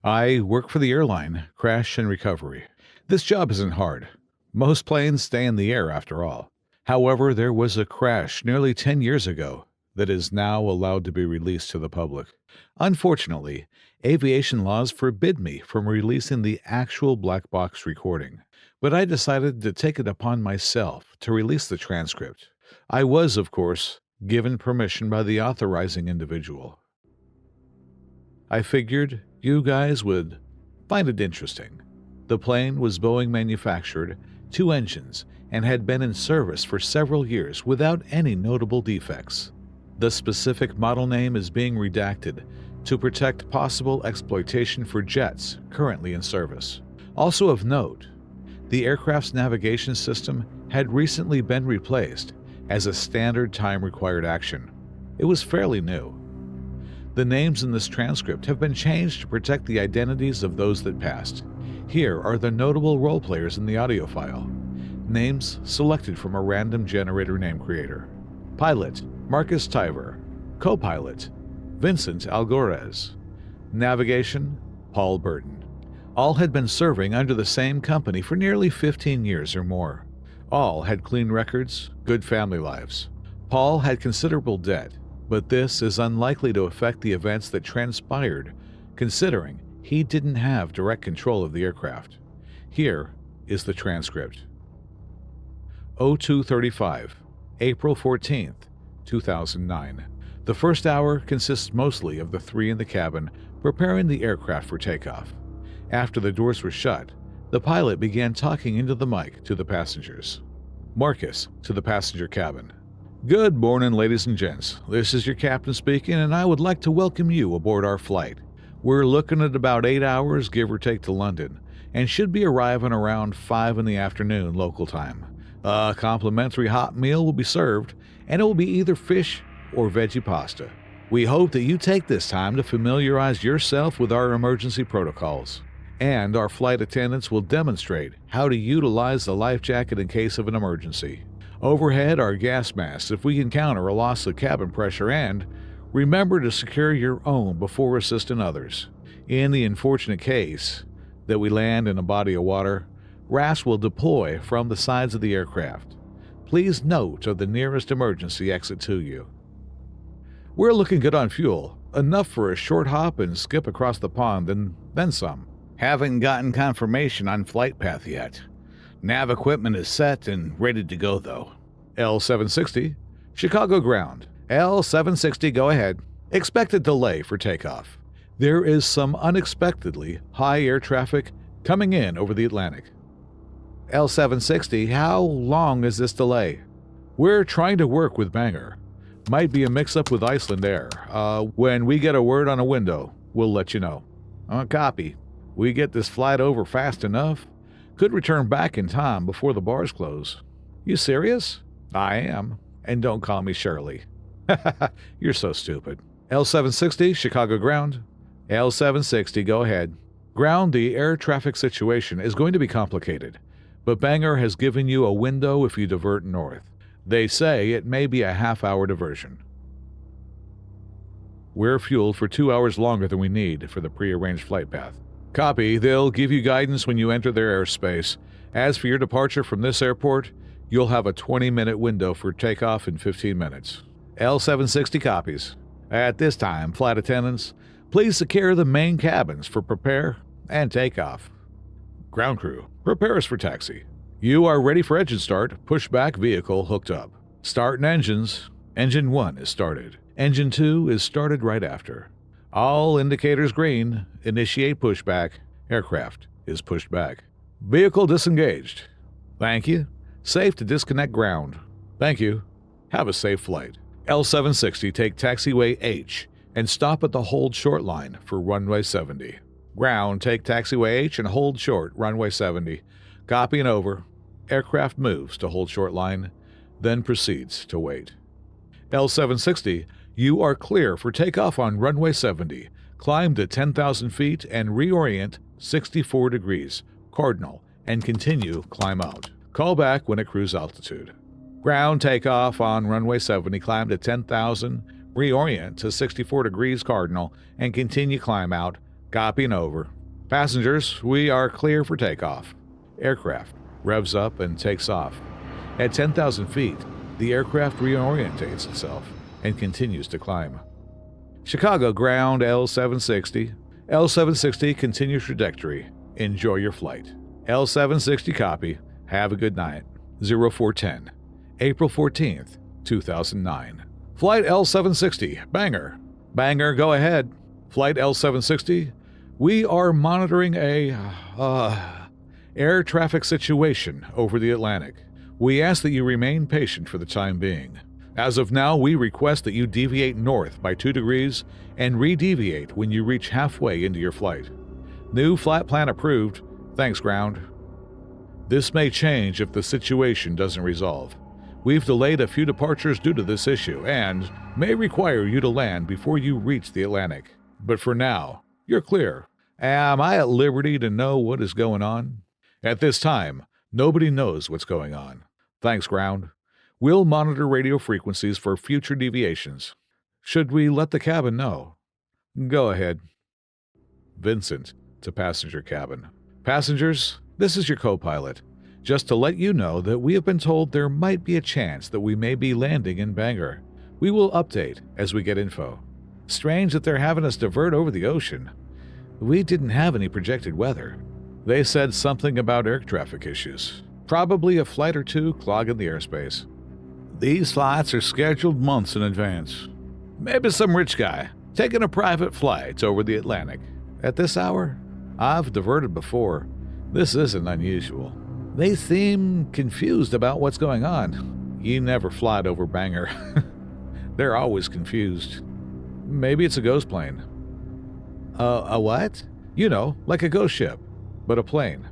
I work for the airline, crash and recovery. This job isn't hard. Most planes stay in the air after all. However, there was a crash nearly 10 years ago that is now allowed to be released to the public. Unfortunately, aviation laws forbid me from releasing the actual black box recording, but I decided to take it upon myself to release the transcript. I was, of course, given permission by the authorizing individual. I figured you guys would find it interesting. The plane was Boeing manufactured, 2 engines, and had been in service for several years without any notable defects. The specific model name is being redacted to protect possible exploitation for jets currently in service. Also of note, the aircraft's navigation system had recently been replaced as a standard time-required action. It was fairly new. The names in this transcript have been changed to protect the identities of those that passed. Here are the notable role players in the audio file. Names selected from a random generator name creator. Pilot, Marcus Tiver. Co-pilot, Vincent Algorez. Navigation, Paul Burton. All had been serving under the same company for nearly 15 years or more. All had clean records, good family lives. Paul had considerable debt, but this is unlikely to affect the events that transpired, considering he didn't have direct control of the aircraft. Here is the transcript. 0235, April 14th, 2009. The first hour consists mostly of the 3 in the cabin preparing the aircraft for takeoff. After the doors were shut, the pilot began talking into the mic to the passengers. Marcus to the passenger cabin. Good morning, ladies and gents. This is your captain speaking, and I would like to welcome you aboard our flight. We're looking at about 8 hours, give or take, to London, and should be arriving around 5 in the afternoon local time. A complimentary hot meal will be served, and it will be either fish or veggie pasta. We hope that you take this time to familiarize yourself with our emergency protocols, and our flight attendants will demonstrate how to utilize the life jacket in case of an emergency. Overhead are gas masks if we encounter a loss of cabin pressure, and remember to secure your own before assisting others. In the unfortunate case that we land in a body of water, rafts will deploy from the sides of the aircraft. Please note of the nearest emergency exit to you. We're looking good on fuel, enough for a short hop and skip across the pond and then some. Haven't gotten confirmation on flight path yet. Nav equipment is set and ready to go though. L760, Chicago ground. L760, go ahead. Expected delay for takeoff. There is some unexpectedly high air traffic coming in over the Atlantic. L760, how long is this delay? We're trying to work with Bangor. Might be a mix-up with Iceland Air. When we get a word on a window, we'll let you know. Copy. We get this flight over fast enough, could return back in time before the bars close. You serious? I am. And don't call me Shirley. You're so stupid. L760, Chicago ground. L760, go ahead. Ground, the air traffic situation is going to be complicated, but Bangor has given you a window if you divert north. They say it may be a half-hour diversion. We're fueled for 2 hours longer than we need for the pre-arranged flight path. Copy. They'll give you guidance when you enter their airspace. As for your departure from this airport, you'll have a 20-minute window for takeoff in 15 minutes. L760 copies. At this time, flight attendants, please secure the main cabins for prepare and takeoff. Ground crew, prepare us for taxi. You are ready for engine start. Pushback vehicle hooked up. Starting engines. Engine 1 is started. Engine 2 is started right after. All indicators green. Initiate pushback. Aircraft is pushed back. Vehicle disengaged. Thank you. Safe to disconnect ground. Thank you. Have a safe flight. L760, take taxiway H and stop at the hold short line for runway 70. Ground, take taxiway H and hold short, runway 70. Copy and over. Aircraft moves to hold short line, then proceeds to wait. L760, you are clear for takeoff on runway 70. Climb to 10,000 feet and reorient 64 degrees, cardinal, and continue climb out. Call back when at cruise altitude. Ground takeoff on runway 70, climb to 10,000, reorient to 64 degrees cardinal, and continue climb out, Copy and over. Passengers, we are clear for takeoff. Aircraft revs up and takes off. At 10,000 feet, the aircraft reorientates itself and continues to climb. Chicago ground L760. L760 continues trajectory. Enjoy your flight. L760 copy. Have a good night. 0410. April 14th, 2009. Flight L760, Banger. Banger, go ahead. Flight L760, we are monitoring a air traffic situation over the Atlantic. We ask that you remain patient for the time being. As of now, we request that you deviate north by 2 degrees and re-deviate when you reach halfway into your flight. New flight plan approved. Thanks, ground. This may change if the situation doesn't resolve. We've delayed a few departures due to this issue and may require you to land before you reach the Atlantic. But for now, you're clear. Am I at liberty to know what is going on? At this time, nobody knows what's going on. Thanks, ground. We'll monitor radio frequencies for future deviations. Should we let the cabin know? Go ahead. Vincent to passenger cabin. Passengers, this is your co-pilot. Just to let you know that we have been told there might be a chance that we may be landing in Bangor. We will update as we get info. Strange that they're having us divert over the ocean. We didn't have any projected weather. They said something about air traffic issues. Probably a flight or two clogging the airspace. These flights are scheduled months in advance. Maybe some rich guy taking a private flight over the Atlantic. At this hour, I've diverted before. This isn't unusual. They seem confused about what's going on. You never flied over Bangor. They're always confused. Maybe it's a ghost plane. A what? You know, like a ghost ship, but a plane.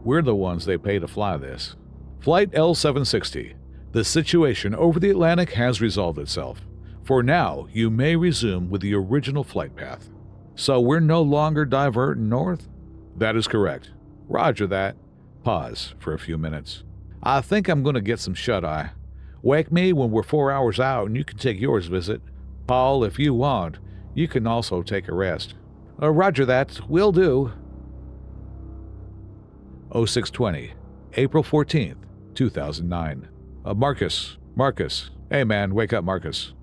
We're the ones they pay to fly this. Flight L760. The situation over the Atlantic has resolved itself. For now, you may resume with the original flight path. So we're no longer diverting north? That is correct. Roger that. Pause for a few minutes. I think I'm going to get some shut-eye. Wake me when we're 4 hours out and you can take yours visit. Paul, if you want, you can also take a rest. Roger that. Will do. 0620, April 14th, 2009. Marcus. Hey man, wake up, Marcus.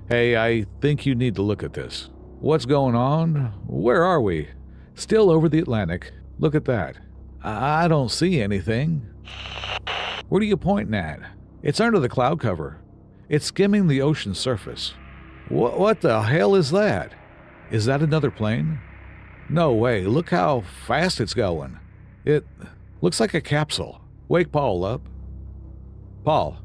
Hey, I think you need to look at this. What's going on? Where are we? Still over the Atlantic. Look at that. I don't see anything. What are you pointing at? It's under the cloud cover. It's skimming the ocean surface. What the hell is that? Is that another plane? No way, look how fast it's going. It looks like a capsule. Wake Paul up. Paul.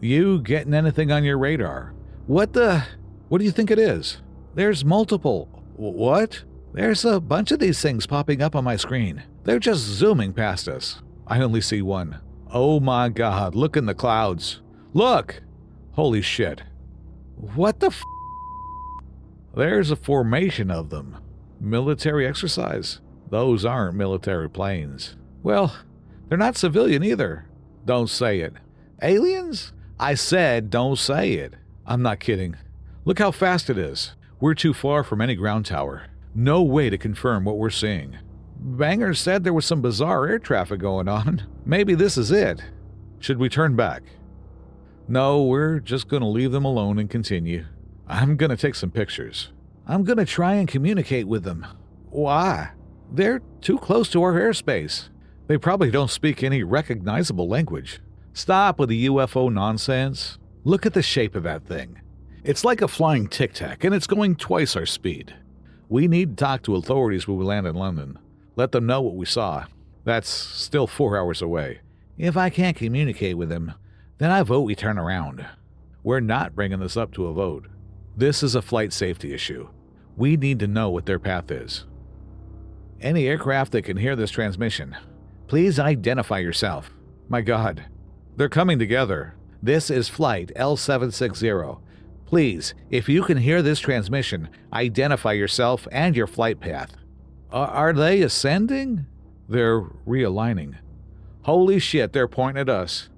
You getting anything on your radar? What do you think it is? There's multiple. What? There's a bunch of these things popping up on my screen. They're just zooming past us. I only see one. Oh my God, look in the clouds. Look! Holy shit. What the f***? There's a formation of them. Military exercise. Those aren't military planes. Well, they're not civilian either. Don't say it. Aliens? I said don't say it. I'm not kidding. Look how fast it is. We're too far from any ground tower. No way to confirm what we're seeing. Bangor said there was some bizarre air traffic going on. Maybe this is it. Should we turn back? No, we're just going to leave them alone and continue. I'm going to take some pictures. I'm going to try and communicate with them. Why? They're too close to our airspace. They probably don't speak any recognizable language. Stop with the UFO nonsense. Look at the shape of that thing. It's like a flying tic-tac, and it's going twice our speed. We need to talk to authorities when we land in London. Let them know what we saw. That's still 4 hours away. If I can't communicate with them, then I vote we turn around. We're not bringing this up to a vote. This is a flight safety issue. We need to know what their path is. Any aircraft that can hear this transmission, please identify yourself. My God, they're coming together. This is flight L760. Please, if you can hear this transmission, identify yourself and your flight path. Are they ascending? They're realigning. Holy shit, they're pointing at us.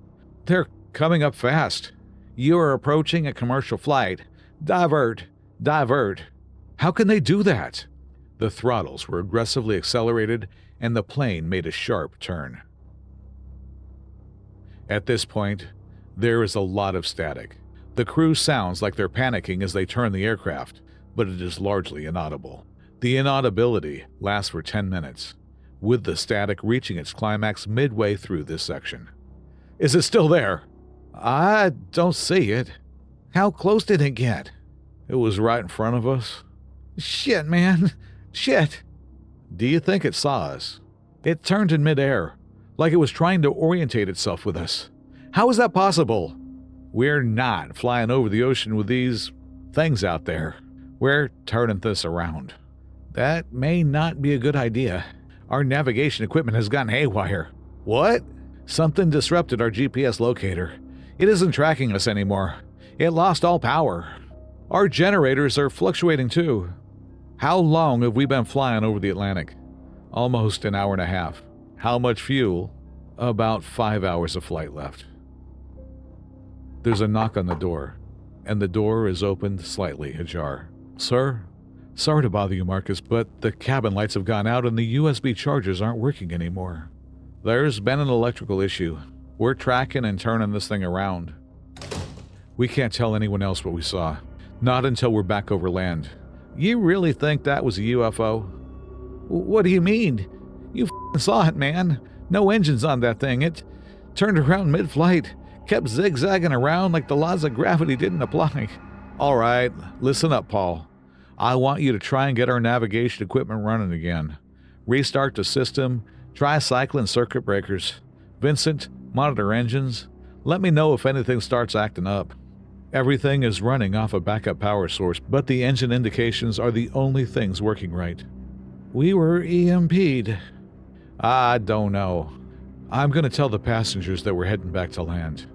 They're coming up fast. You are approaching a commercial flight. Divert. Divert. How can they do that? The throttles were aggressively accelerated, and the plane made a sharp turn. At this point, there is a lot of static. The crew sounds like they're panicking as they turn the aircraft, but it is largely inaudible. The inaudibility lasts for 10 minutes, with the static reaching its climax midway through this section. Is it still there? I don't see it. How close did it get? It was right in front of us. Shit, man. Shit. Do you think it saw us? It turned in midair, like it was trying to orientate itself with us. How is that possible? We're not flying over the ocean with these things out there. We're turning this around. That may not be a good idea. Our navigation equipment has gone haywire. What? Something disrupted our GPS locator. It isn't tracking us anymore. It lost all power. Our generators are fluctuating too. How long have we been flying over the Atlantic? Almost an hour and a half. How much fuel? About 5 hours of flight left. There's a knock on the door, and the door is opened slightly ajar. Sir? Sorry to bother you, Marcus, but the cabin lights have gone out and the USB chargers aren't working anymore. There's been an electrical issue. We're tracking and turning this thing around. We can't tell anyone else what we saw. Not until we're back over land. You really think that was a UFO? What do you mean? You saw it, man. No engines on that thing. It turned around mid-flight, kept zigzagging around like the laws of gravity didn't apply. All right, listen up, Paul. I want you to try and get our navigation equipment running again. Restart the system, try cycling circuit breakers. Vincent, monitor engines. Let me know if anything starts acting up. Everything is running off a backup power source, but the engine indications are the only things working right. We were EMP'd. I don't know. I'm going to tell the passengers that we're heading back to land.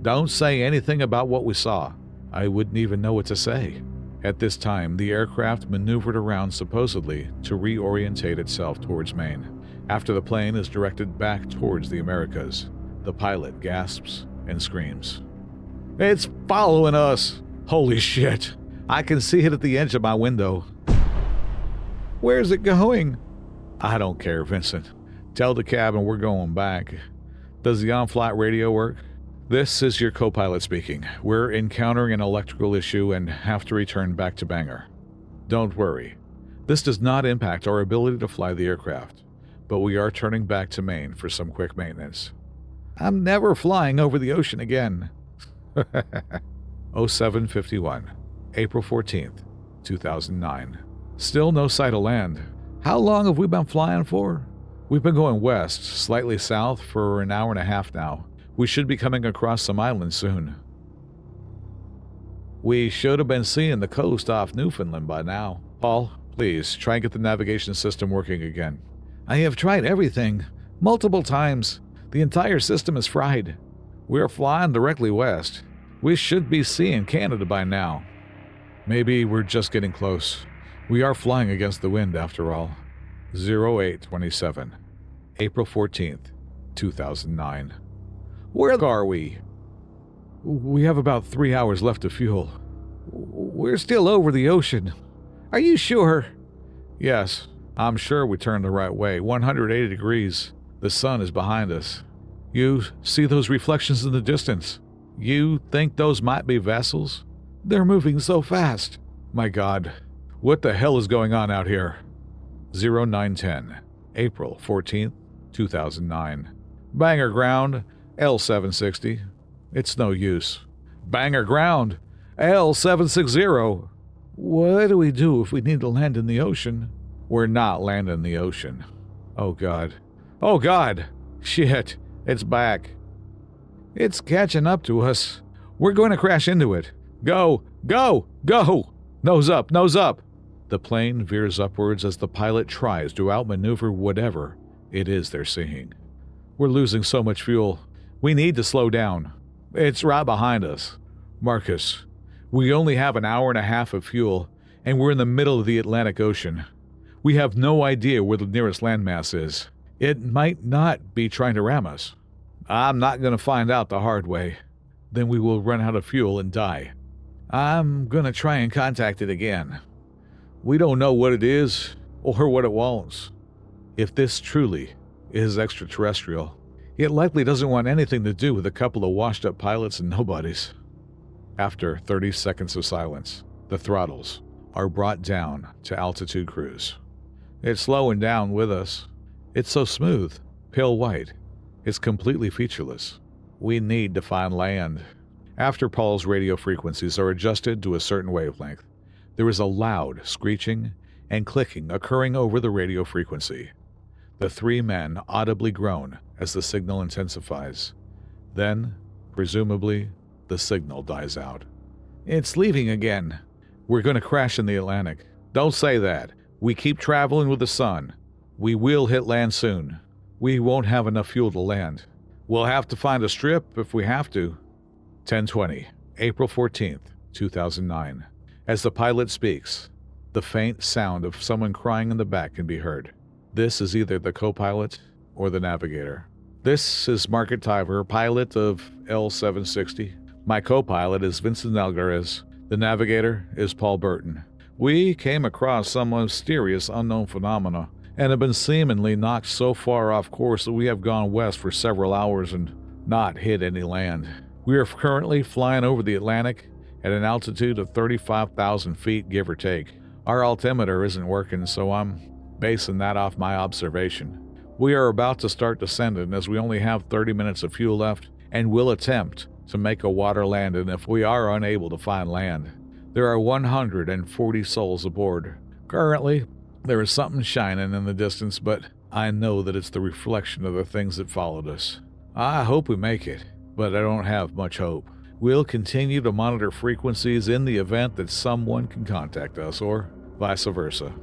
Don't say anything about what we saw. I wouldn't even know what to say. At this time, the aircraft maneuvered around supposedly to reorientate itself towards Maine. After the plane is directed back towards the Americas, the pilot gasps and screams. It's following us! Holy shit! I can see it at the edge of my window. Where's it going? I don't care, Vincent. Tell the cabin we're going back. Does the on-flight radio work? This is your co-pilot speaking. We're encountering an electrical issue and have to return back to Bangor. Don't worry. This does not impact our ability to fly the aircraft, but we are turning back to Maine for some quick maintenance. I'm never flying over the ocean again. 0751, April 14th, 2009. Still no sight of land. How long have we been flying for? We've been going west, slightly south for an hour and a half now. We should be coming across some islands soon. We should have been seeing the coast off Newfoundland by now. Paul, please try and get the navigation system working again. I have tried everything, multiple times. The entire system is fried. We are flying directly west. We should be seeing Canada by now. Maybe we're just getting close. We are flying against the wind after all. 0827, April 14th, 2009. Where are we? We have about 3 hours left of fuel. We're still over the ocean. Are you sure? Yes, I'm sure we turned the right way. 180 degrees. The sun is behind us. You see those reflections in the distance? You think those might be vessels? They're moving so fast. My God, what the hell is going on out here? 0910, April 14th, 2009. Bangor ground, L760. It's no use. Bangor ground, L760. What do we do if we need to land in the ocean? We're not landing in the ocean. Oh God. Oh God! Shit, it's back. It's catching up to us. We're going to crash into it. Go! Go! Go! Nose up! Nose up! The plane veers upwards as the pilot tries to outmaneuver whatever it is they're seeing. We're losing so much fuel. We need to slow down. It's right behind us. Marcus, we only have an hour and a half of fuel, and we're in the middle of the Atlantic Ocean. We have no idea where the nearest landmass is. It might not be trying to ram us. I'm not going to find out the hard way. Then we will run out of fuel and die. I'm gonna try and contact it again. We don't know what it is or what it wants. If this truly is extraterrestrial, it likely doesn't want anything to do with a couple of washed-up pilots and nobodies. After 30 seconds of silence, the throttles are brought down to altitude cruise. It's slowing down with us. It's so smooth, pale white. It's completely featureless. We need to find land. After Paul's radio frequencies are adjusted to a certain wavelength, there is a loud screeching and clicking occurring over the radio frequency. The three men audibly groan as the signal intensifies. Then, presumably, the signal dies out. It's leaving again. We're going to crash in the Atlantic. Don't say that. We keep traveling with the sun. We will hit land soon. We won't have enough fuel to land. We'll have to find a strip if we have to. 10:20, April 14th, 2009. As the pilot speaks, the faint sound of someone crying in the back can be heard. This is either the co-pilot or the navigator. This is Margaret Tyver, pilot of L760. My co-pilot is Vincent Algarez. The navigator is Paul Burton. We came across some mysterious unknown phenomena and have been seemingly knocked so far off course that we have gone west for several hours and not hit any land. We are currently flying over the Atlantic at an altitude of 35,000 feet, give or take. Our altimeter isn't working, so I'm basing that off my observation. We are about to start descending as we only have 30 minutes of fuel left and will attempt to make a water landing if we are unable to find land. There are 140 souls aboard. Currently, there is something shining in the distance, but I know that it's the reflection of the things that followed us. I hope we make it, but I don't have much hope. We'll continue to monitor frequencies in the event that someone can contact us, or vice versa.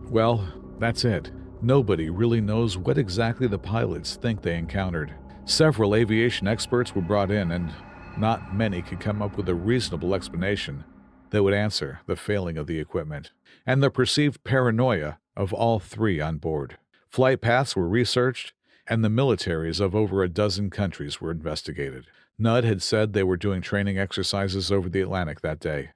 Well, that's it. Nobody really knows what exactly the pilots think they encountered. Several aviation experts were brought in, and not many could come up with a reasonable explanation that would answer the failing of the equipment and the perceived paranoia of all three on board. Flight paths were researched, and the militaries of over a dozen countries were investigated. Nudd had said they were doing training exercises over the Atlantic that day.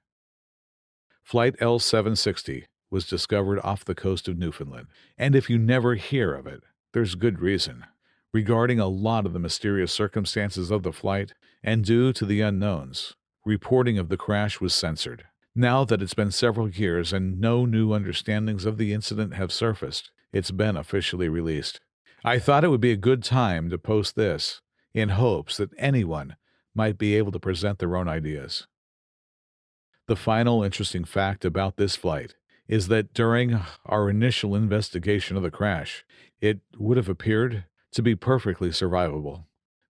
Flight L760 was discovered off the coast of Newfoundland, and if you never hear of it, there's good reason. Regarding a lot of the mysterious circumstances of the flight, and due to the unknowns, reporting of the crash was censored. Now that it's been several years and no new understandings of the incident have surfaced, it's been officially released. I thought it would be a good time to post this, in hopes that anyone might be able to present their own ideas. The final interesting fact about this flight is that during our initial investigation of the crash, it would have appeared to be perfectly survivable.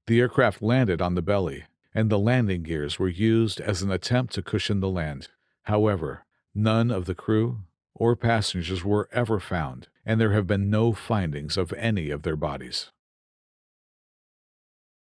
The aircraft landed on the belly, and the landing gears were used as an attempt to cushion the land. However, none of the crew or passengers were ever found, and there have been no findings of any of their bodies.